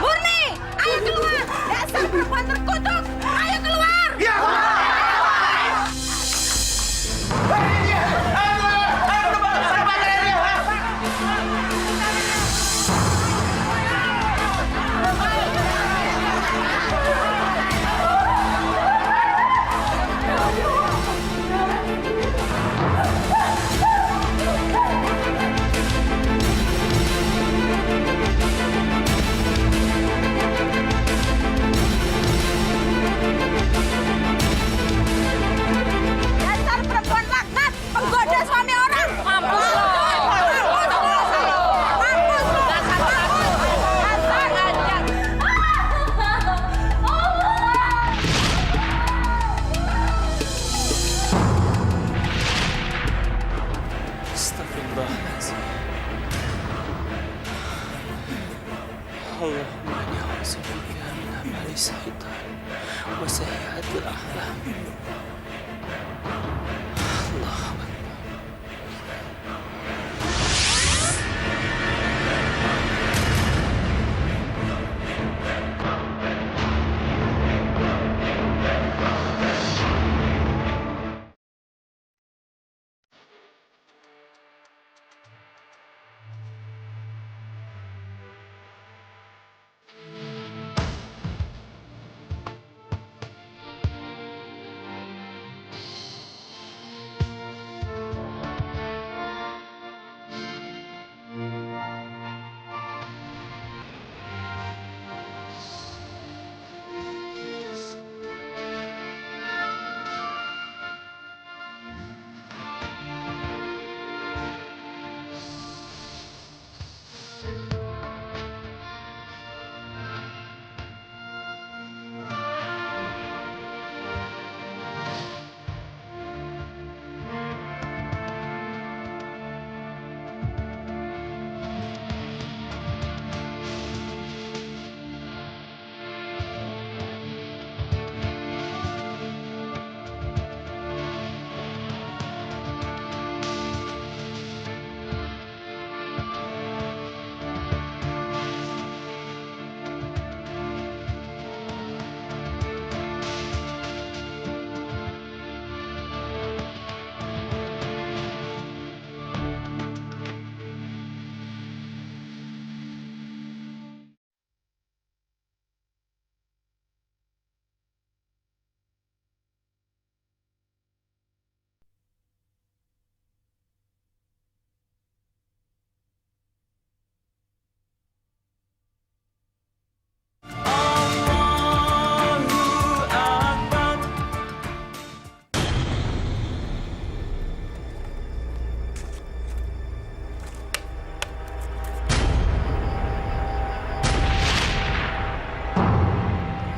Murni, ayo keluar! Dasar perempuan terkutuk! Ayo keluar! Ya! Dasar perempuan laknat! Penggoda suami orang! Mampus! Astagfirullahaladzim. Allahumma inni a'udzubika min amali syaitan wa sayyi'atil a'lam. Allahu Akbar.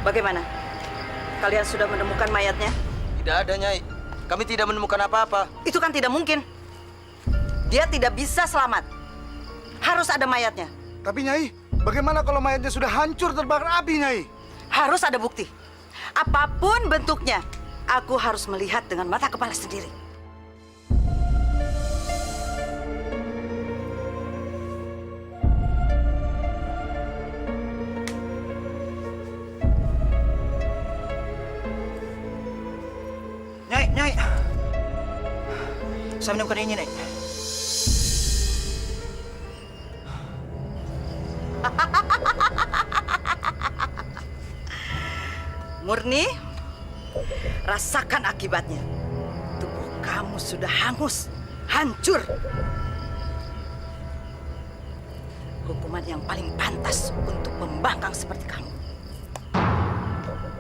Bagaimana? Kalian sudah menemukan mayatnya? Tidak ada, Nyai. Kami tidak menemukan apa-apa. Itu kan tidak mungkin. Dia tidak bisa selamat. Harus ada mayatnya. Tapi Nyai, bagaimana kalau mayatnya sudah hancur terbakar api, Nyai? Harus ada bukti. Apapun bentuknya, aku harus melihat dengan mata kepala sendiri. Nyai. Saya menemukan ini, Nyai. Murni, rasakan akibatnya. Tubuh kamu sudah hangus, hancur. Hukuman yang paling pantas untuk pembangkang seperti kamu.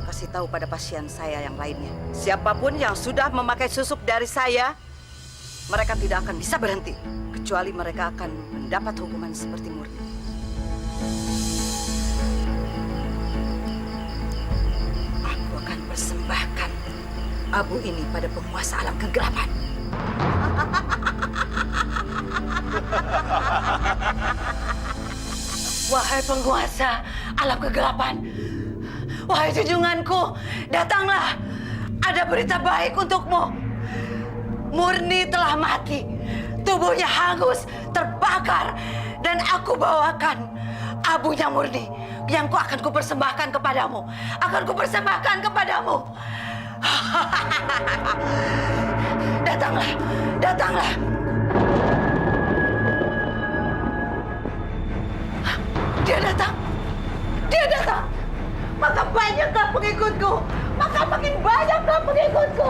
Kasih tahu pada pasien saya yang lainnya. Siapapun yang sudah memakai susuk dari saya, mereka tidak akan bisa berhenti. Kecuali mereka akan mendapat hukuman seperti Murni. Aku akan persembahkan abu ini pada penguasa alam kegelapan. Wahai penguasa alam kegelapan, wahai junjunganku, datanglah. Ada berita baik untukmu. Murni telah mati. Tubuhnya hangus, terbakar. dan aku bawakan abunya murni yang akan kupersembahkan kepadamu. Akan kupersembahkan kepadamu. Datanglah, datanglah. Dia datang. Dia datang. Maka banyakkah pengikutku. Maka makin banyakkah pengikutku.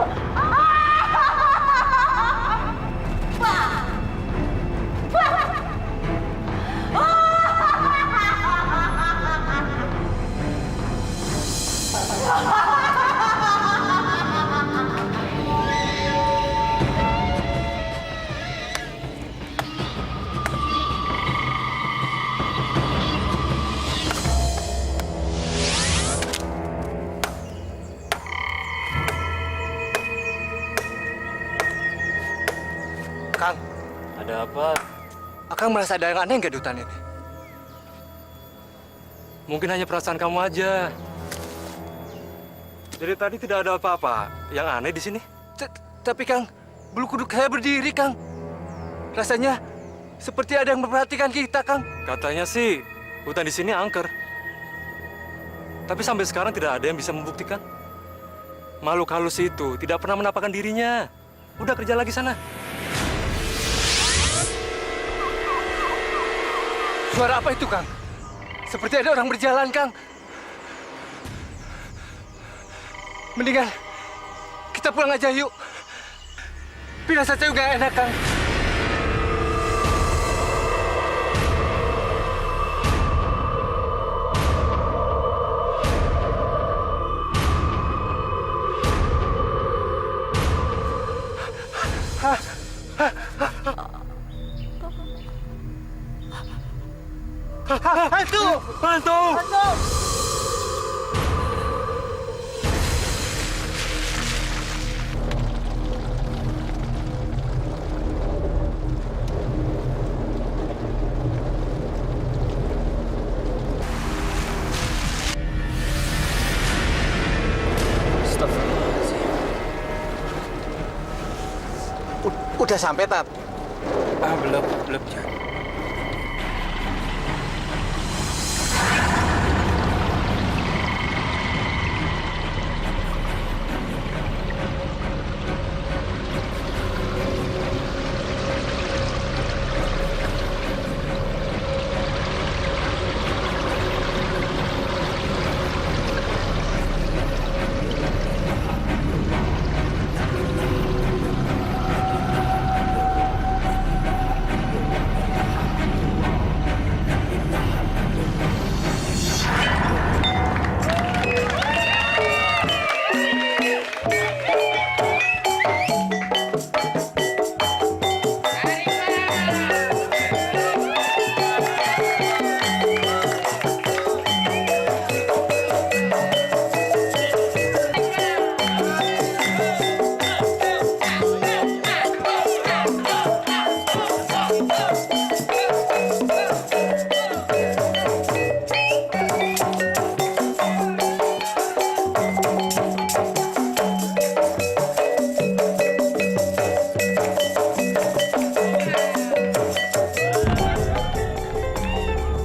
Kang, Ada apa? Akang merasa ada yang aneh nggak di hutan ini? Mungkin hanya perasaan kamu aja. Dari tadi tidak ada apa-apa yang aneh di sini. Tapi Kang, bulu kuduk saya berdiri, Kang. Rasanya seperti ada yang memperhatikan kita, Kang. Katanya sih hutan di sini angker. Tapi sampai sekarang tidak ada yang bisa membuktikan. Makhluk halus itu tidak pernah menampakkan dirinya. Udah kerja lagi sana. Suara apa itu, Kang? Seperti ada orang berjalan, Kang. Mendingan kita pulang aja yuk. Pirasat saya nggak enak, Kang. Hantu! Hantu! Udah sampai, Tat? Belum, Jan.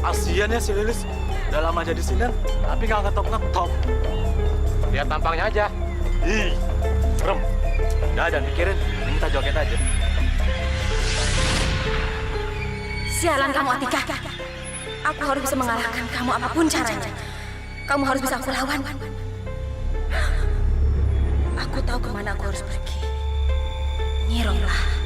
Kasian ya si Lilis. Udah lama jadi sinden, tapi nggak ngetop-ngetop. Lihat tampangnya aja. Ih, serem. Udah, jangan pikirin. Ini kita joget aja. Sialan kamu, Atika. Aku harus bisa mengalahkan kamu apapun caranya. Kamu harus bisa aku lawan. Aku tahu kemana aku harus pergi. Nyironglah.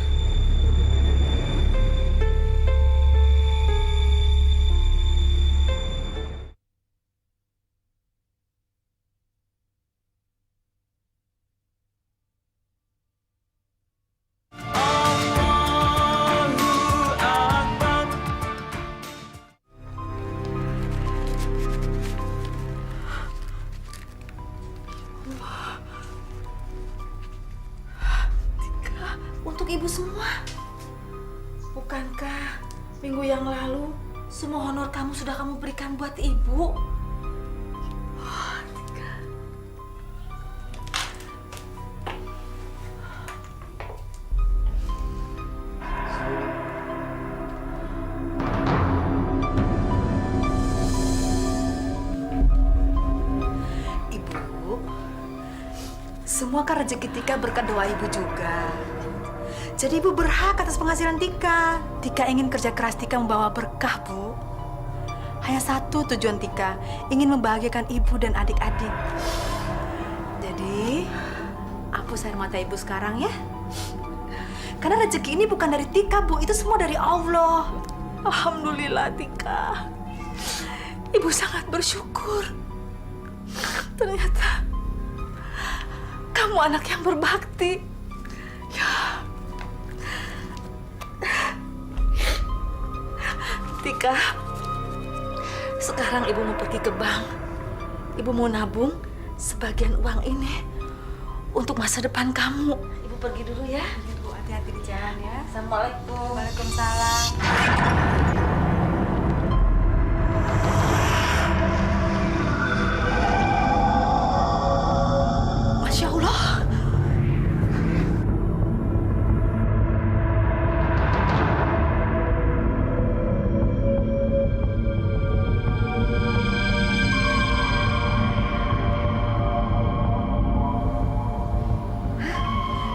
Untuk ibu semua. Bukankah minggu yang lalu semua honor kamu sudah kamu berikan buat ibu? Tika. Semua kan rezeki Tika berkat doa ibu juga. Jadi ibu berhak atas penghasilan Tika. Tika ingin kerja keras Tika membawa berkah, Bu. Hanya satu tujuan Tika, ingin membahagiakan ibu dan adik-adik. Jadi, hapus air mata ibu sekarang ya. Karena rezeki ini bukan dari Tika, Bu. Itu semua dari Allah. Alhamdulillah, Tika. Ibu sangat bersyukur. Ternyata kamu anak yang berbakti. Ya. Tika, sekarang ibu mau pergi ke bank. Ibu mau nabung sebagian uang ini untuk masa depan kamu. Ibu pergi dulu ya. Ibu hati-hati di jalan ya. Assalamualaikum. Waalaikumsalam. Masya Allah.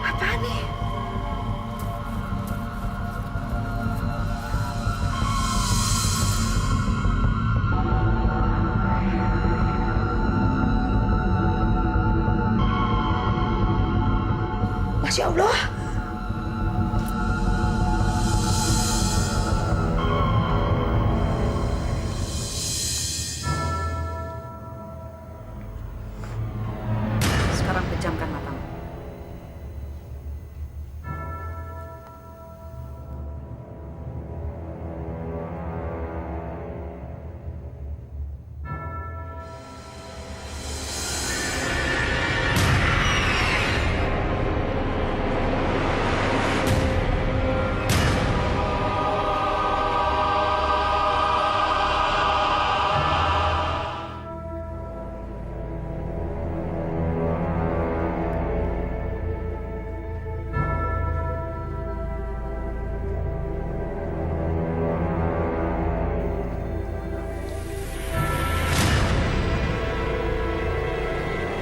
Apa nih? Masya Allah. Sekarang pejamkan matamu.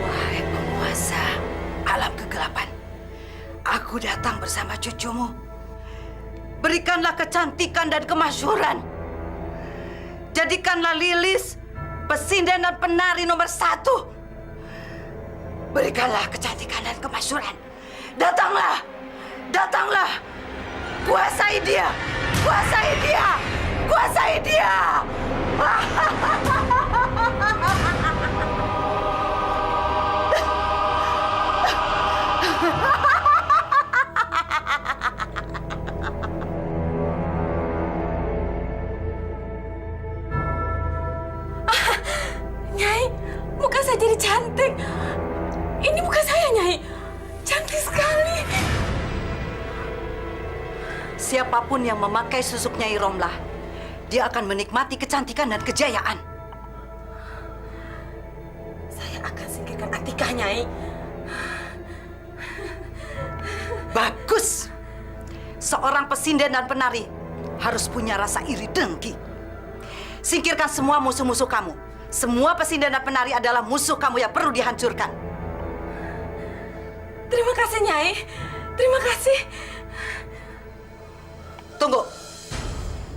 Wahai penguasa alam kegelapan, aku datang bersama cucumu. Berikanlah kecantikan dan kemasyhuran. Jadikanlah Lilis pesinden dan penari nomor 1. Berikanlah kecantikan dan kemasyhuran. Datanglah, datanglah. Kuasai dia, kuasai dia, kuasai dia. Nyai, muka saya jadi cantik. Ini muka saya, Nyai. Cantik sekali. Siapapun yang memakai susuk Nyai Romlah, dia akan menikmati kecantikan dan kejayaan. Saya akan singkirkan Atika, Nyai. Bagus. Seorang pesinden dan penari harus punya rasa iri dengki. Singkirkan semua musuh-musuh kamu. Semua pesinden dan penari adalah musuh kamu yang perlu dihancurkan. Terima kasih, Nyai. Terima kasih. Tunggu.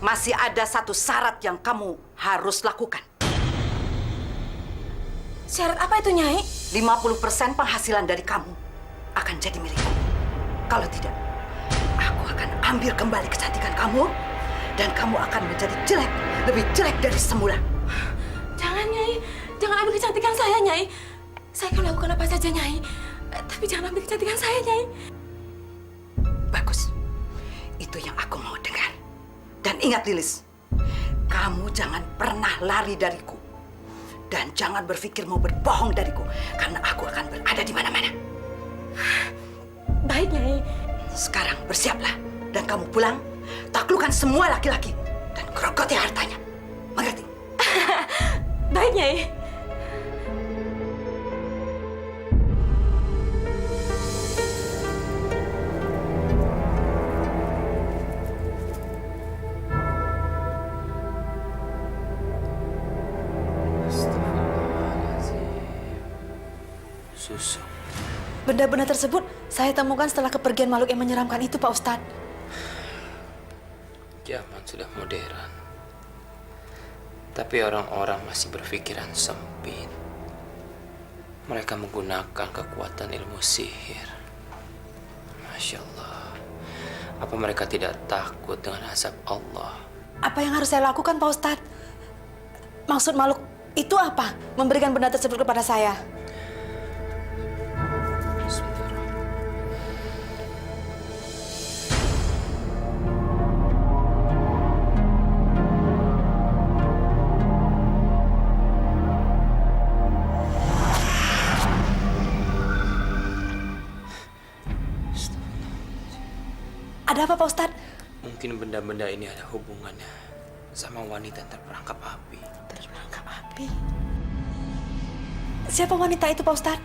Masih ada satu syarat yang kamu harus lakukan. Syarat apa itu, Nyai? 50% penghasilan dari kamu akan jadi milikku. Kalau tidak, aku akan ambil kembali kecantikan kamu dan kamu akan menjadi jelek, lebih jelek dari semula. Jangan, Nyai. Jangan ambil kecantikan saya, Nyai. Saya akan lakukan apa saja, Nyai. Tapi jangan ambil kecantikan saya, Nyai. Bagus. Itu yang aku mau dengar. Dan ingat, Lilis, kamu jangan pernah lari dariku. Dan jangan berpikir mau berbohong dariku, karena aku akan berada di mana-mana. Baik, Nyai. Sekarang bersiaplah. Dan kamu pulang, taklukkan semua laki-laki. Dan gerogoti hartanya. Mengerti? Baik, Nyai. Susuk. Benda-benda tersebut saya temukan setelah kepergian makhluk yang menyeramkan itu, Pak Ustadz. Zaman sudah modern. Tapi orang-orang masih berpikiran sempit. Mereka menggunakan kekuatan ilmu sihir. Masya Allah. Apa mereka tidak takut dengan azab Allah? Apa yang harus saya lakukan, Pak Ustadz? Maksud makhluk itu apa? Memberikan benda tersebut kepada saya. Ada apa, Pak Ustadz? Mungkin benda-benda ini ada hubungannya sama wanita yang terperangkap api. Terperangkap api. Siapa wanita itu, Pak Ustadz?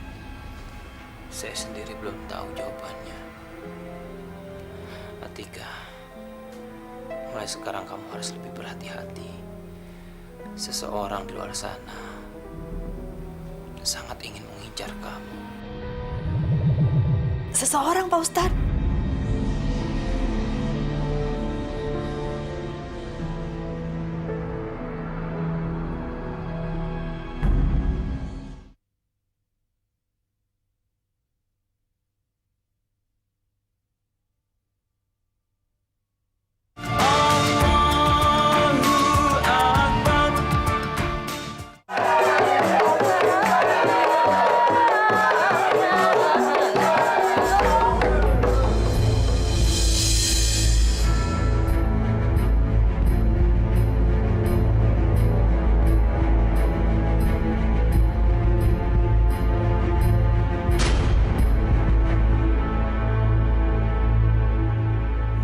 Saya sendiri belum tahu jawabannya. Atika, mulai sekarang kamu harus lebih berhati-hati. Seseorang di luar sana sangat ingin mengincar kamu. Seseorang, Pak Ustadz?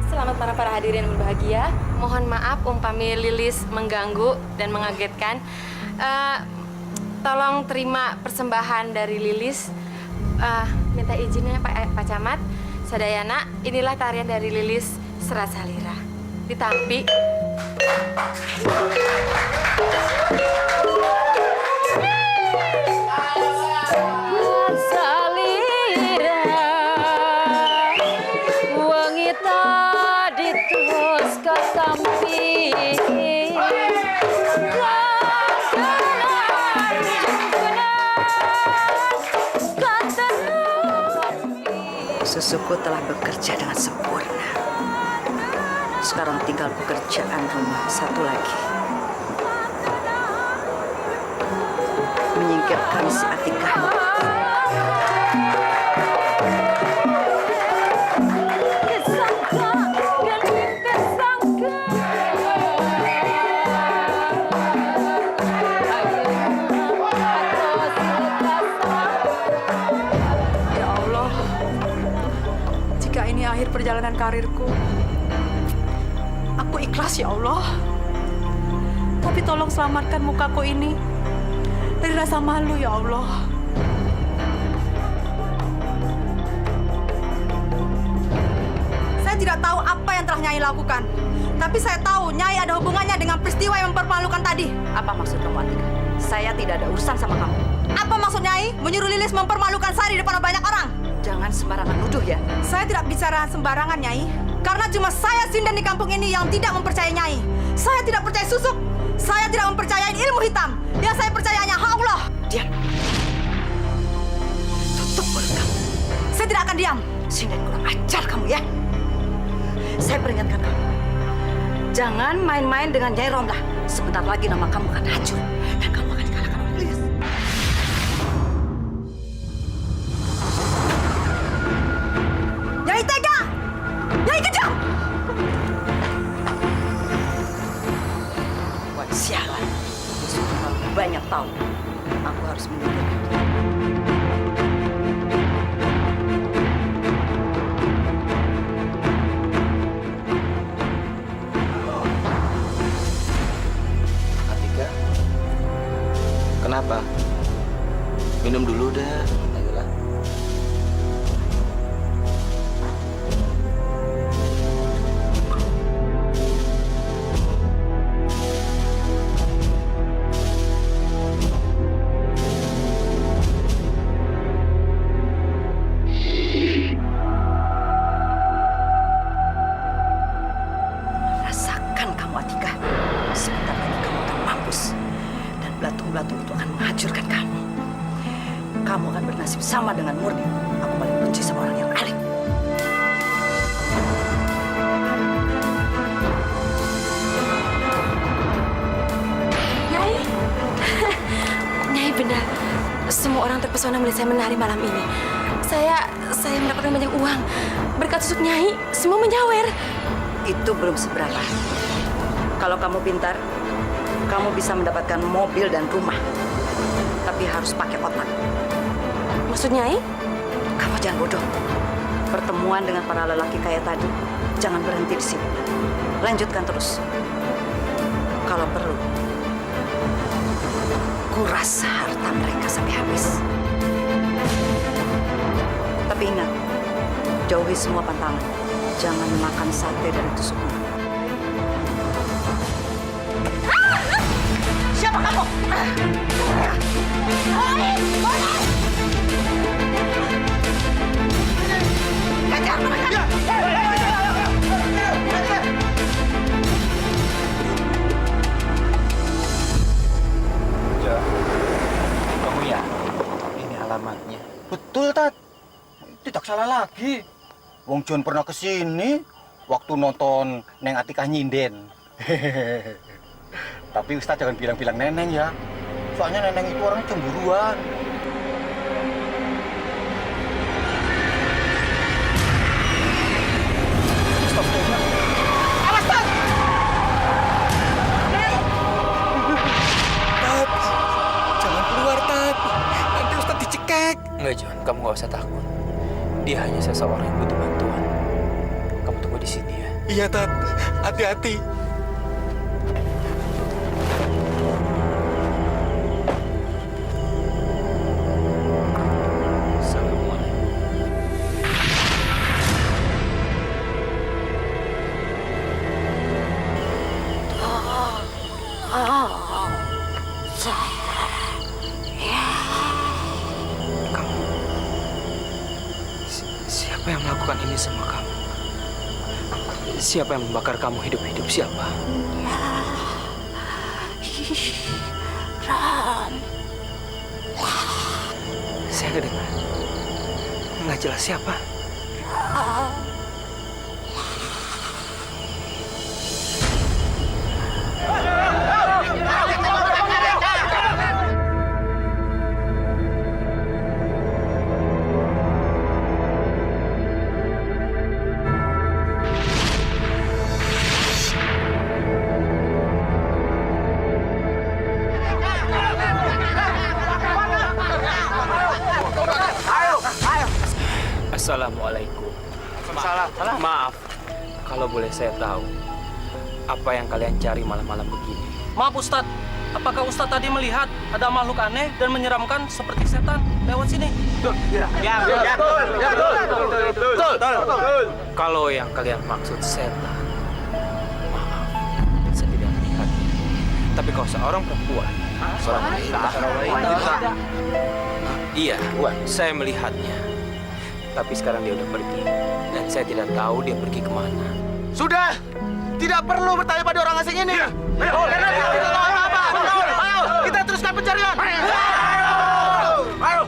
Selamat para hadirin yang berbahagia. Mohon maaf umpami Lilis mengganggu dan mengagetkan. Tolong terima persembahan dari Lilis. Minta izinnya Pak Camat, Sadayana. Inilah tarian dari Lilis Serat Salira. Ditampi. Susuku telah bekerja dengan sempurna. Sekarang tinggal pekerjaan rumah satu lagi. Menyingkirkan si Atika. Akhir perjalanan karirku. Aku ikhlas ya Allah. Tapi tolong selamatkan mukaku ini dari rasa malu ya Allah. Saya tidak tahu apa yang telah Nyai lakukan. Tapi saya tahu Nyai ada hubungannya dengan peristiwa yang mempermalukan tadi. Apa maksud kamu, Atika? Saya tidak ada urusan sama kamu. Apa maksud Nyai menyuruh Lilis mempermalukan saya di depan banyak orang? Jangan sembarangan nuduh ya. Saya tidak bicara sembarangan, Nyai. Karena cuma saya Sinden di kampung ini yang tidak mempercayai Nyai. Saya tidak percaya susuk. Saya tidak mempercayai ilmu hitam. Yang saya percaya hanya Allah. Diam. Tutup mulut kamu. Saya tidak akan diam. Sinden kurang ajar kamu ya. Saya peringatkan kamu. Jangan main-main dengan Nyai Romlah. Sebentar lagi nama kamu akan hancur. Dan kamu akan dikalahkan oleh Lilis. Nyai tega! Nyai kejam! Buat sialan. Sudah terlalu banyak tahu. Aku harus menyingkirkan dia. Atika, terpesona melihat saya menari malam ini. Saya mendapatkan banyak uang. Berkat susuk Nyai, semua menyawer. Itu belum seberapa. Kalau kamu pintar, kamu bisa mendapatkan mobil dan rumah. Tapi harus pakai otak. Maksud Nyai? Kamu jangan bodoh. Pertemuan dengan para lelaki kaya tadi, jangan berhenti di sini. Lanjutkan terus. Kalau perlu, kuras harta mereka sampai habis. Tapi ingat, jauhi semua pantangan. Jangan makan sate dari tusuknya. Siapa kamu? Kejar mereka! Kamu ya? Ini alamatnya. Betul, Tat. Tidak salah lagi. Wong John pernah kesini waktu nonton Neng Atikah nyinden. Tapi Ustaz jangan bilang-bilang Neneng ya. Soalnya Neneng itu orang cemburuan. Stop, stop. Awas, Tat! Tat, jangan keluar, Tat. Nanti Ustaz dicekek. Enggak, John, kamu nggak usah takut. Dia hanya seseorang yang butuh bantuan. Kamu tunggu di sini ya. Iya, Tat. Hati-hati. Assalamualaikum. Kamu, siapa yang melakukan ini sama kamu? Siapa yang membakar kamu hidup-hidup? Siapa? Saya nggak dengar. Nggak jelas siapa. Assalamualaikum. Maaf, kalau boleh saya tahu, apa yang kalian cari malam-malam begini? Maaf Ustadz, apakah Ustadz tadi melihat ada makhluk aneh dan menyeramkan seperti setan lewat sini? Betul. Kalau yang kalian maksud setan, maaf, saya tidak melihatnya. Tapi kalau seorang perempuan, seorang wanita, iya, saya melihatnya. Tapi sekarang dia udah pergi, dan saya tidak tahu dia pergi kemana. Sudah, tidak perlu bertanya pada orang asing ini. Karena kita tidak tahu apa-apa. Ayo, kita teruskan pencarian. Ayo.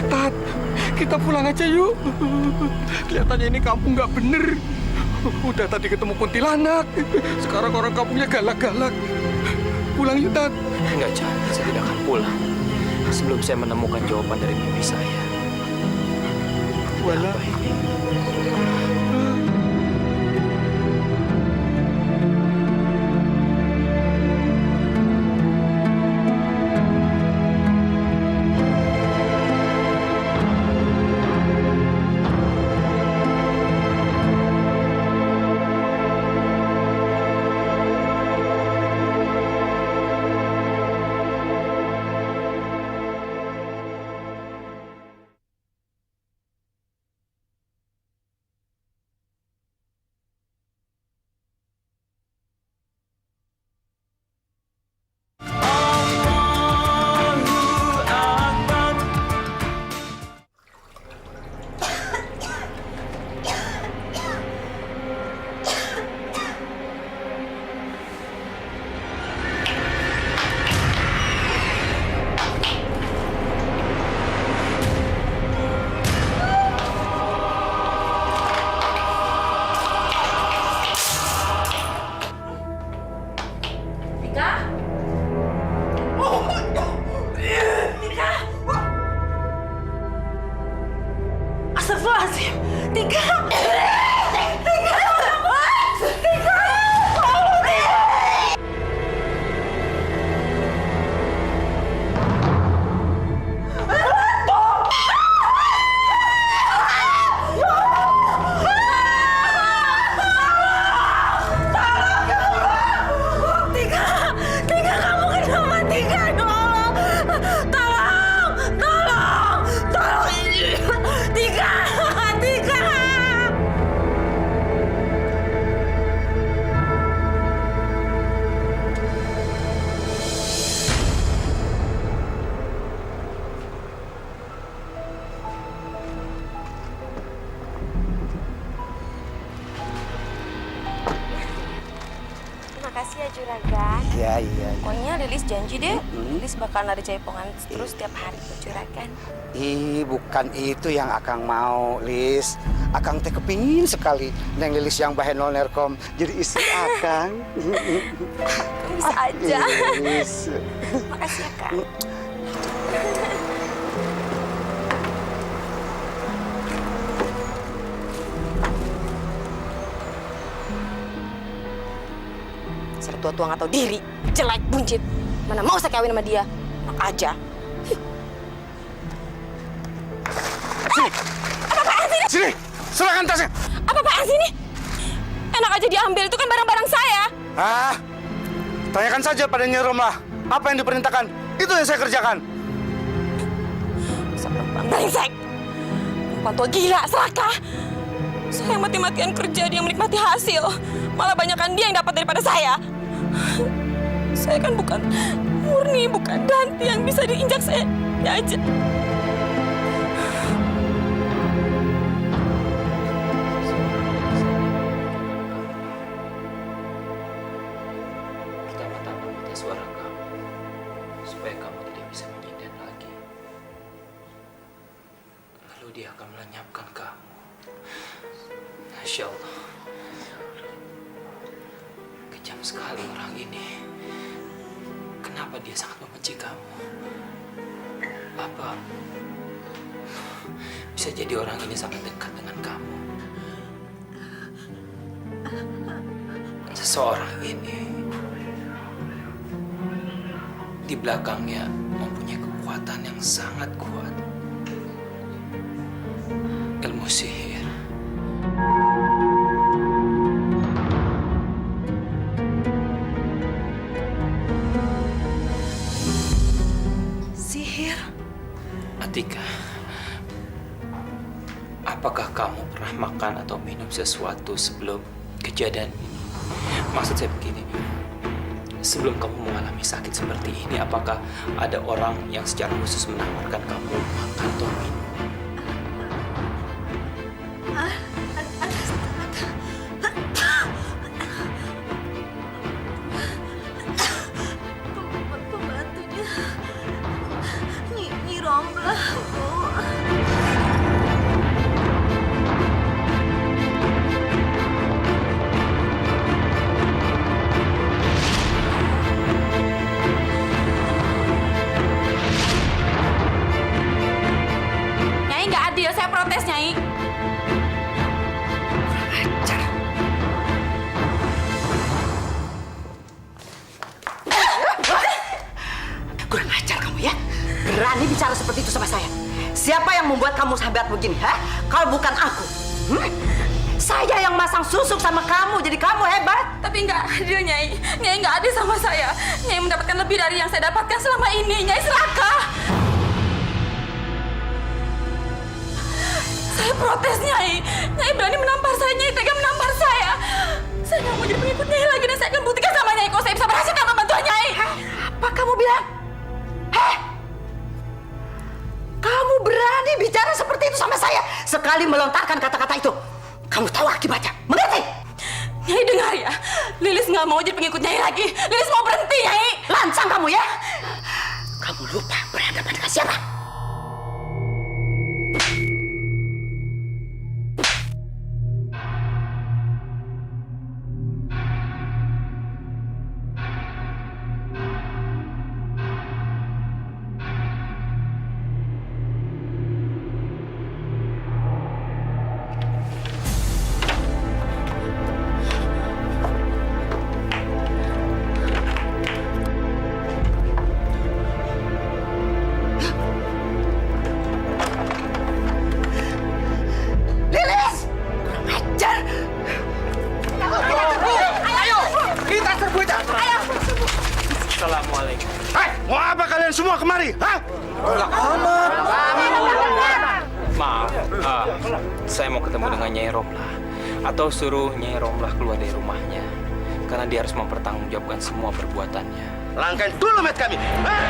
Tat, kita pulang aja yuk. Kelihatannya ini kampung nggak bener. Udah tadi ketemu kuntilanak, sekarang orang kampungnya galak-galak. Pulang yuk, Tat. Enggak, Chan, saya tidak akan pulang sebelum saya menemukan jawaban dari mimpi saya. Wala. Apa ini? Makasih ya Juragan. Iya, iya. Pokoknya Lilis janji deh, Lilis bakal nari jaipongan terus tiap hari buat Juragan. Ih, bukan itu yang Akang mau, Lis. Akang teh kepingin sekali Neng Lilis yang bahe Nolnerkom jadi istri Akang. Bisa aja. Lis. Makasih ya Kak. Dasar tua-tua nggak tahu diri, jelek, buncit. Mana mau saya kawin sama dia? Enak aja. Sini. Apa-apaan sih ini? Sini, serahkan tasnya. Apa-apaan sih ini? Enak aja diambil, itu kan barang-barang saya. Ah, tanyakan saja pada Nyi Romlah. Apa yang diperintahkan, itu yang saya kerjakan. Dasar perempuan brengsek. Perempuan tua gila, serakah. Saya mati-matian kerja, dia menikmati hasil. Malah banyakkan dia yang dapat daripada saya. Saya kan bukan murni, bukan Danti yang bisa diinjak saya aja. Pertama-tama minta suara kamu, supaya kamu tidak bisa menyindir lagi. Lalu dia akan melenyapkan kamu. Masya Allah. Kejam sekali orang ini. Kenapa dia sangat membenci kamu? Apa bisa jadi orang ini sangat dekat dengan kamu? Seseorang ini di belakangnya mempunyai kekuatan yang sangat kuat. Ilmu sihir. Sihir? Atika, apakah kamu pernah makan atau minum sesuatu sebelum kejadian ini? Maksud saya begini, sebelum kamu mengalami sakit seperti ini, apakah ada orang yang secara khusus menawarkan kamu makan atau minum? Pembantunya Nyi Romlah, Bu. Nyai nggak adil, saya protes Nyai. Kurang ajar kamu ya. Berani bicara seperti itu sama saya. Siapa yang membuat kamu sahabat begini, ha? Kalau bukan aku. Saya yang masang susuk sama kamu, jadi kamu hebat. Tapi nggak adil Nyai. Nyai nggak adil sama saya. Nyai mendapatkan lebih dari yang saya dapatkan selama ini. Nyai serakah. Saya protes Nyai. Nyai berani menampar saya. Nyai tega menampar saya. Saya nggak mau jadi pengikut Nyai lagi dan saya akan buktikan sama Nyai kalau saya bisa berhasil tanpa bantuan Nyai. Apa kamu bilang? Heh? Kamu berani bicara seperti itu sama saya? Sekali melontarkan kata-kata itu, kamu tahu akibatnya. Mengerti? Nyai dengar ya. Lilis nggak mau jadi pengikut Nyai lagi. Lilis mau berhenti Nyai. Lancang kamu ya? Kamu lupa berhadapan dengan siapa? Assalamualaikum. Hai, mau apa kalian semua kemari? Hah? Maaf, saya mau ketemu dengan Nyai Romlah. Atau suruh Nyai Romlah keluar dari rumahnya. Karena dia harus mempertanggungjawabkan semua perbuatannya. Langkain dulu met kami. Hah?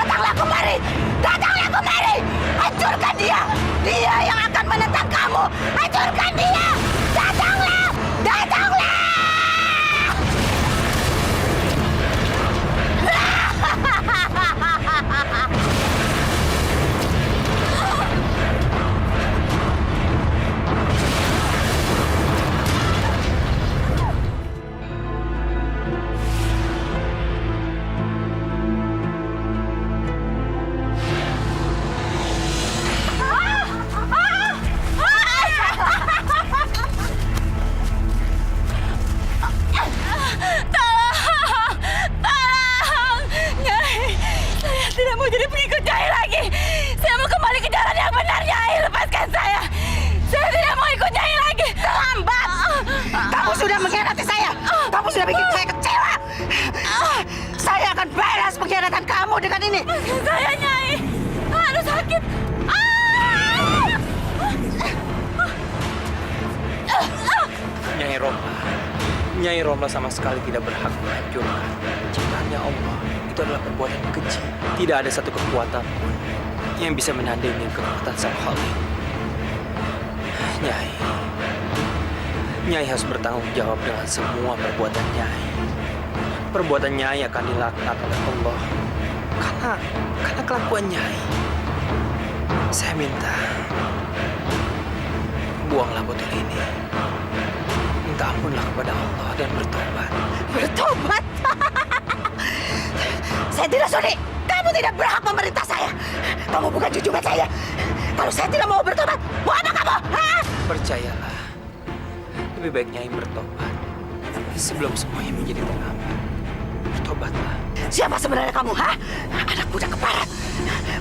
Datanglah kemari! Datanglah kemari! Hancurkan dia! Dia yang akan menentang kamu! Hancurkan dia! Datanglah! Datanglah! Tolong! Nyai, saya tidak mau jadi pengikut Nyai lagi. Saya mau kembali ke jalan yang benar, Nyai. Lepaskan saya. Saya tidak mau ikut Nyai lagi. Terlambat! Kamu sudah mengkhianati saya! Kamu sudah bikin saya kecewa! Saya akan balas pengkhianatan kamu dengan ini! Saya, Nyai. Aduh, sakit. Nyai Romla. Nyai Romla sama sekali tidak berhak menghancurkan ciptaannya Allah. Itu adalah perbuatan keji. Tidak ada satu kekuatan pun yang bisa menandingi kekuatan Sang Khalik. Nyai. Nyai harus bertanggung jawab dengan semua perbuatan Nyai. Perbuatan Nyai akan dilaknat oleh Allah. Karena kelakuan Nyai. Saya minta buanglah botol ini. Minta ampunlah kepada Allah dan bertobat. Bertobat? Saya tidak sudi! Kamu tidak berhak memerintah saya! Kamu bukan junjungan saya! Kalau saya tidak mau bertobat, mau apa kamu? Hah? Percayalah, lebih baik Nyai bertobat sebelum semuanya menjadi terlambat. Bertobatlah. Siapa sebenarnya kamu, ha? Anak budak keparat.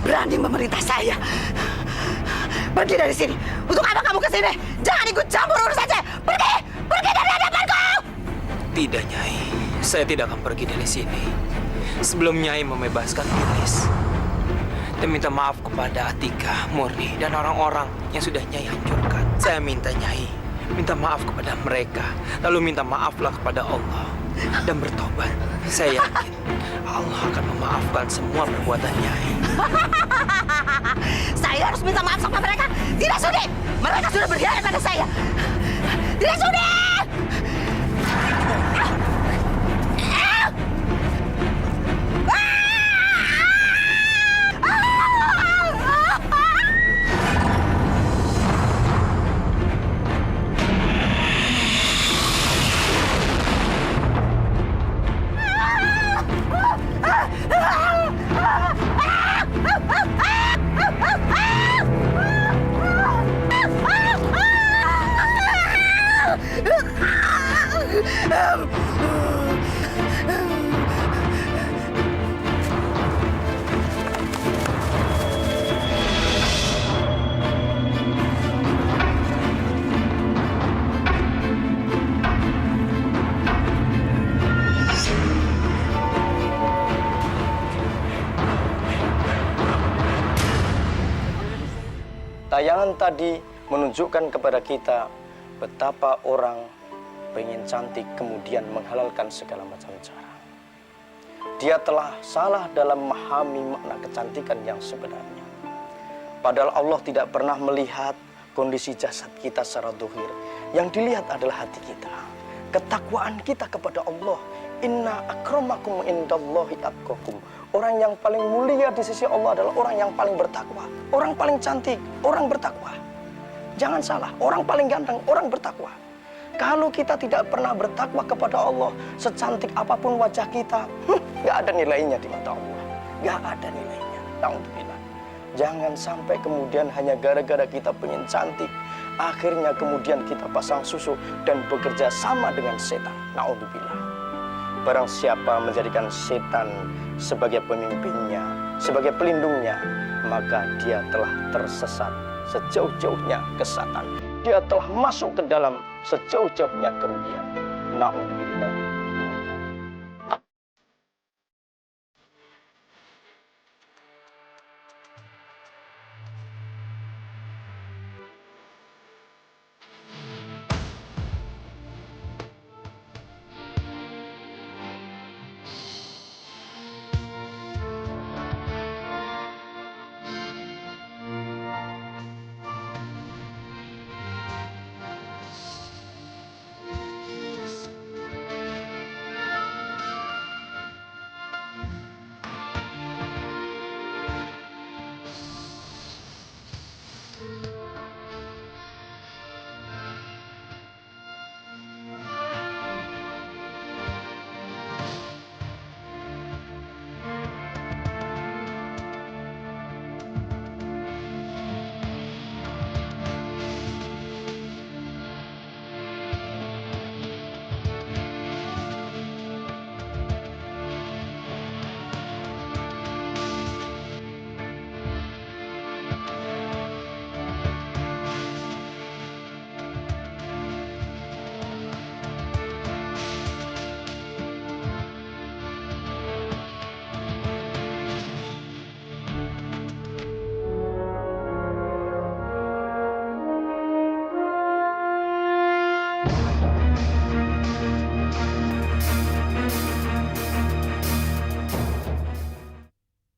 Berani memerintah saya. Pergi dari sini. Untuk apa kamu ke sini? Jangan ikut campur urusan saya. Pergi! Pergi dari hadapanku! Tidak, Nyai. Saya tidak akan pergi dari sini sebelum Nyai membebaskan iblis dan minta maaf kepada Atika, Murni, dan orang-orang yang sudah Nyai hancurkan. Saya minta Nyai minta maaf kepada mereka, lalu minta maaflah kepada Allah dan bertobat. Saya yakin Allah akan memaafkan semua perbuatan Nyai. Saya harus minta maaf sama mereka. Tidak sudi! Mereka sudah berkhianat pada saya. Tidak sudi! Tayangan tadi menunjukkan kepada kita betapa orang pengen cantik kemudian menghalalkan segala macam cara. Dia telah salah dalam memahami makna kecantikan yang sebenarnya. Padahal Allah tidak pernah melihat kondisi jasad kita secara dohir. Yang dilihat adalah hati kita. Ketakwaan kita kepada Allah. Inna akramakum indallahi atqakum. Orang yang paling mulia di sisi Allah adalah orang yang paling bertakwa. Orang paling cantik, orang bertakwa. Jangan salah, orang paling ganteng, orang bertakwa. Kalau kita tidak pernah bertakwa kepada Allah, secantik apapun wajah kita, nggak ada nilainya di mata Allah. Nggak ada nilainya. Na'udzubillah. Jangan sampai kemudian hanya gara-gara kita pengen cantik, akhirnya kemudian kita pasang susu dan bekerja sama dengan setan. Na'udzubillah. Barang siapa menjadikan setan sebagai pemimpinnya, sebagai pelindungnya, maka dia telah tersesat sejauh-jauhnya kesesatan. Dia telah masuk ke dalam sejauh-jauhnya kerugian. Na'udzubillah.